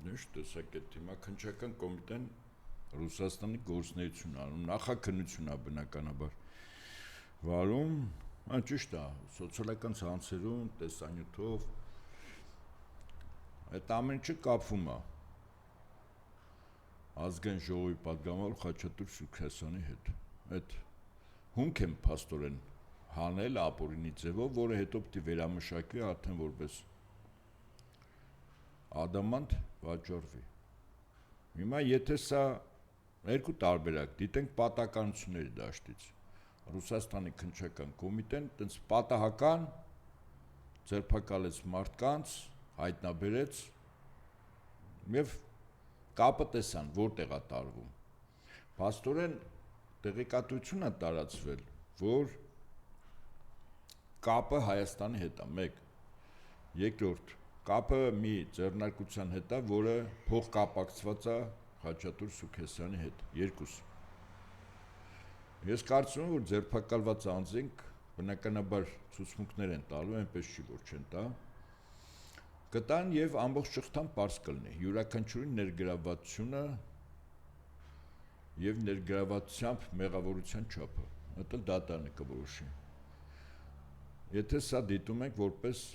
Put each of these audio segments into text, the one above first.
Նույն տեսակետ հիմա քննչական կոմիտեն Ռուսաստանի գործունեություն անում, նախաքննություն է բնականաբար վարում, ճիշտ է, սոցիալական ցանցերում, տեսանյութով այդ ամեն ինչը կապվում է ազգային ժողովի պատգամավոր Խաչատուր Սարգսյանի հետ։ Այդ հումք են փաստորեն հանել ապօրինի ձևով, որը հետո պիտի վերամշակվի արդեն որպես ադամանտ վաճառվի։ Հիմա եթե սա երկու տարբերակ, դիտենք պատահականությունների դաշտից։ Ռուսաստանի քննչական կոմիտեն տենց պատահական ձերբակալեց մարդկանց, հայտնաբերեց եւ կապը տեսան, որտեղ է տարվում։ Փաստորեն տեղեկատվություն է տարածվել, որ կապը Հայաստանի հետ է, մեկ։ Երկրորդ, կապը մի ձեռնարկության հետ է, որը փոխկապակցված է Խաչատուր Սարգսյանի հետ, երկուս։ Ես կարծում եմ, որ ձերբակալված անձինք բնականաբար ցուցմունքներ են տալու, այնպես չի, որ չեն տա, կտան եւ ամբողջ շղթան պարզ կլինի, յուրաքանչյուրի ներգրավվածությունը եւ ներգրավվածությամբ մեղավորության չափը, դա դատարանը կորոշի։ Եթե սա դիտում ենք որպես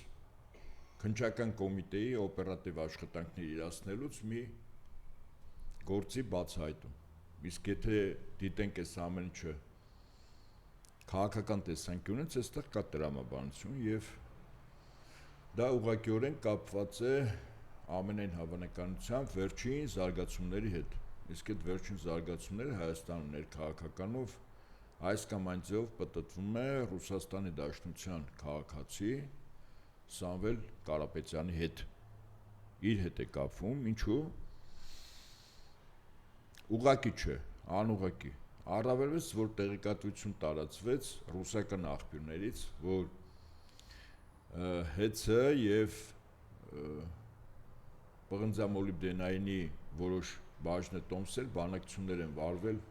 քննչական կոմիտեի օպերատիվ աշխատանքներ իրացնելուց մի գործի բացահայտում։ Իսկ եթե դիտենք այս ամեն ինչը քաղաքական տեսանկյունից, այստեղ կա տրամաբանություն եւ դա ուղղակիորեն կապված է ամենայն հավանականությամբ վերջին զարգացումների հետ։ Իսկ այդ վերջին զարգացումները Հայաստանում ներքաղաքականով այս կամ այն ձևով պտտվում է Ռուսաստանի Դաշնության քաղաքացի Սամվել Կարապետյանի հետ։ Իր հետ է կապվում, ինչու՞։ Ուղղակի չէ, անուղղակի։ Առավելևս, որ տեղեկատվություն տարածվեց ռուսական աղբյուրներից, որ ՀՑ եւ պղնձամոլիբդենայինի որոշ բաժնետոմսեր բանակցություններ են վարվել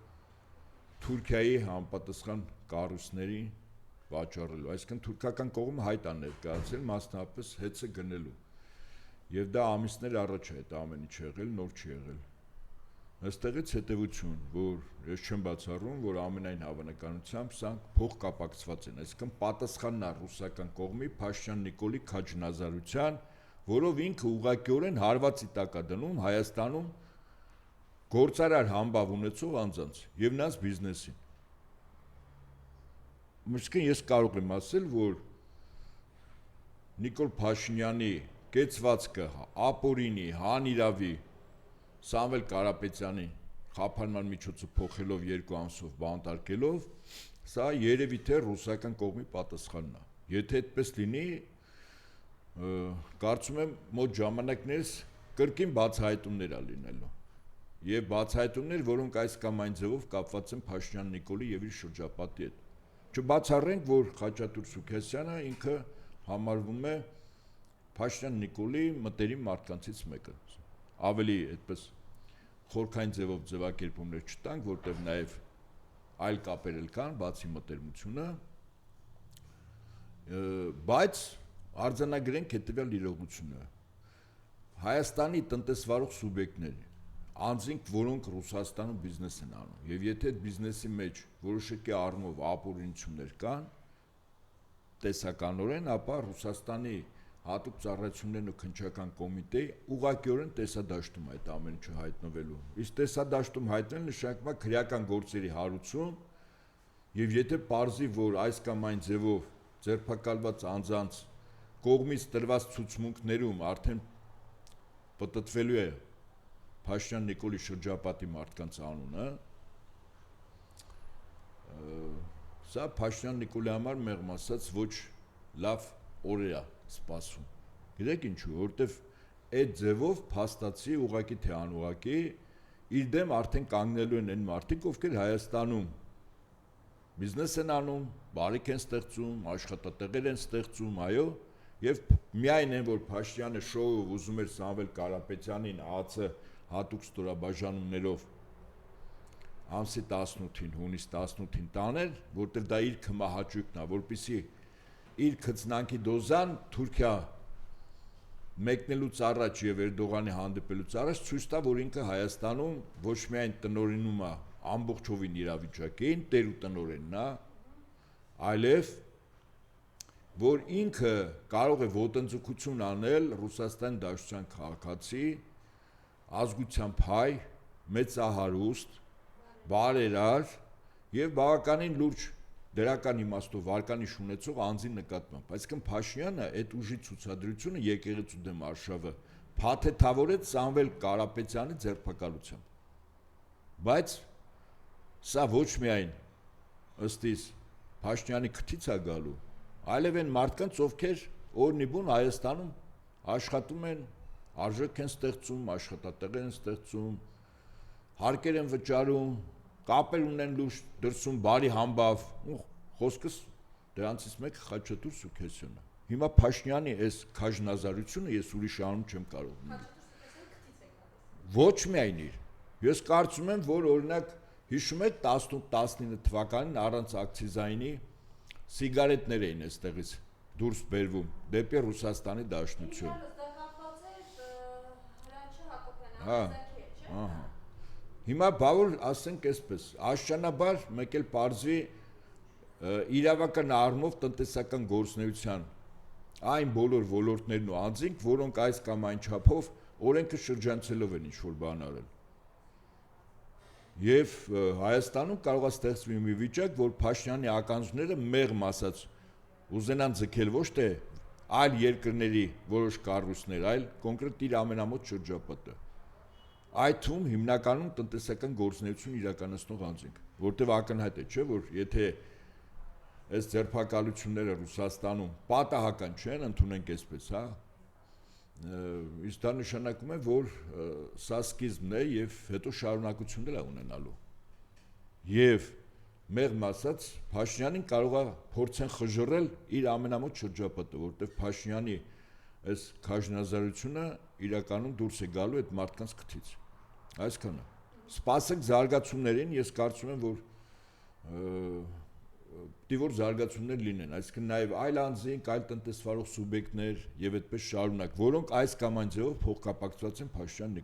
Թուրքիայի համապատասխան կառույցների վաճառելու, այսինքն թուրքական կողմը հայտ է ներկայացել մասնավորապես ՀՑ գնելու։ Եվ դա ամիսներ առաջ է այդ ամեն ինչ եղել, նոր չի եղել։ Այստեղից հետևություն, որ ես չեմ բացառում, որ ամենայն հավանականությամբ սա փոխկապակցված են, այսինքն պատասխանն է ռուսական կողմի Փաշինյան Նիկոլի քաջնազարության, որով ինքը ուղղակիորեն հարվածի տակ է դնում Հայաստանում գործարար համբավ ունեցող անձանց եւ նրանց բիզնեսին։ Միշտ ես կարող եմ ասել, որ Նիկոլ Փաշինյանի կեցվածքը ապօրինի, հանիրավի Սամվել Կարապետյանի խափանման միջոցը փոխելով երկու ամսով բանտարկելով, սա երևի թե ռուսական կողմի պատասխանն է։ Եթե այդպես լինի, կարծում եմ մոտ ժամանակներս կրկին բացահայտումներ է լինելու։ Եվ բացահայտումներ, որոնք այս կամ այն ձևով կապված են Փաշինյան Նիկոլի եւ իր շրջապատի հետ։ Չբացառենք, որ Խաչատուր Սարգսյանը ինքը համարվում է Փաշինյան Նիկոլի մտերիմ մարդկանցից մեկը։ Ավելի այդպես խորքային ձևով ձևակերպումներ չտանք, որտեղ նաեւ այլ կապեր էլ կան, բացի մտերմությունը, բայց արձանագրենք հետեւյալ իրողությունը։ Հայաստանի տնտեսվարող սուբյեկտների անձինք, որոնք Ռուսաստանում բիզնես են անում, եւ եթե այդ բիզնեսի մեջ որոշակի առումով ապօրինություններ կան, տեսականորեն, ապա Ռուսաստանի հատուկ ծառայություններն ու քննչական կոմիտեի ուղղակիորեն տեսադաշտում այդ ամեն ինչը հայտնվելու։ Իսկ տեսադաշտում հայտնվել նշանակում է քրեական գործերի հարուցում, եւ եթե պարզի, որ այս կամ այն ձևով ձերբակալված անձանց կողմից տրված ցուցմունքներում արդեն պտտվելու է Փաշինյան Նիկոլի շրջապատի մարդկանց անունը, սա Փաշինյան Նիկոլի համար մեղմ ասած ոչ լավ օրեր է սպասում։ Գիտեք ինչու, որովհետև այդ ձևով փաստացի ուղղակի թե անուղղակի իր դեմ արդեն կանգնելու են այն մարդիկ, ովքեր Հայաստանում բիզնես են անում, բարիք են ստեղծում, աշխատատեղեր են ստեղծում, այո, եւ միայն այն, որ Փաշինյանը շոուով ուզում էր Սամվել Կարապետյանին ԱԱՑ հատուկ ստորաբաժանումներով ամսի 18-ին, հունիս 18-ին տանել, որտեղ դա իր քմահաճույքն է, որպեսզի իր քծնանքի դոզան Թուրքիա մեկնելուց առաջ եւ Էրդողանի հանդիպելուց առաջ ցույց տա, որ ինքը Հայաստանում ոչ միայն տնօրինում է ամբողջովին իրավիճակին, տեր ու տնօրենն է, այլև որ ինքը կարող է ոտնձգություն անել Ռուսաստան Դաշնության քաղաքացի, ազգությամբ հայ, մեծահարուստ, բարերար եւ բավականին լուրջ դրական իմաստով վարկանիշ ունեցող անձի նկատմամբ, այսինքն Փաշինյանը այդ ուժի ցուցադրությունը եկեղեցու դեմ արշավը փաթեթավորեց Սամվել Կարապետյանի ձերբակալությամբ, բայց սա ոչ միայն ըստ իս Փաշինյանի քթից է գալու, այլև այն մարդկանց, ովքեր օրնիբուն Հայաստանում աշխատում են, արժեք են ստեղծում, աշխատատեղեր են ստեղծում, հարկեր են վճարում, կապեր ունեն լուրջ դրսում բարի համբավ, խոսքս դրանցից մեկը Խաչատուր Սուքեսյանը։ Հիմա Փաշինյանի այս քաջնազարությունը ես ուրիշ անուն չեմ կարող ունենալ։ Ոչ միայն իր։ Ես կարծում եմ, որ օրինակ հիշում եք 18-19 թվականին առանց ակցիզայինի սիգարետներ էին այստեղից դուրս բերվում դեպի Ռուսաստանի Դաշնություն։ Հիմա բավուր ասենք այսպես, աշճանաբար մեկ էլ պարզվի իրավական առումով տնտեսական գործունեության այն բոլոր ոլորտներն ու անձինք, որոնք այս կամ այն չափով օրենքը շրջանցելով են ինչ-որ բան արել։ Եվ Հայաստանում կարող է ստեղծվի մի վիճակ, որ Փաշինյանի ականջները մեղմ ասած ուզենան ձգել ոչ թե այլ երկրների որոշ կառույցներ, այլ կոնկրետ իր ամենամոտ շրջապատը։ Այդ թվում հիմնականում տնտեսական գործունեություն իրականացնող անձինք, որտեղ ակնհայտ է, չէ, որ եթե այս ձերբակալությունները Ռուսաստանում պատահական չեն, ընդունենք այսպես, հա, իսկ դա նշանակում է, որ սա սկիզբն է եւ հետո շարունակություններ է ունենալու։ Եվ մեղմ ասած, Փաշինյանին կարող է փորձեն խժռել իր ամենամոտ շրջապատը, որտեղ Փաշինյանի այս քաջնազարությունը իրականում դուրս է գալու այդ մարդկանց քթից։ Այսքանը։ Սպասեք զարգացումներին, ես կարծում եմ, որ դիվոր զարգացումներ լինեն, այսինքն նաև այլ անձինք, այլ տնտեսվարող սուբյեկտներ եւ այդպես շարունակ, որոնք այս կամ այն ձևով փոխկապակցված են Փաշինյան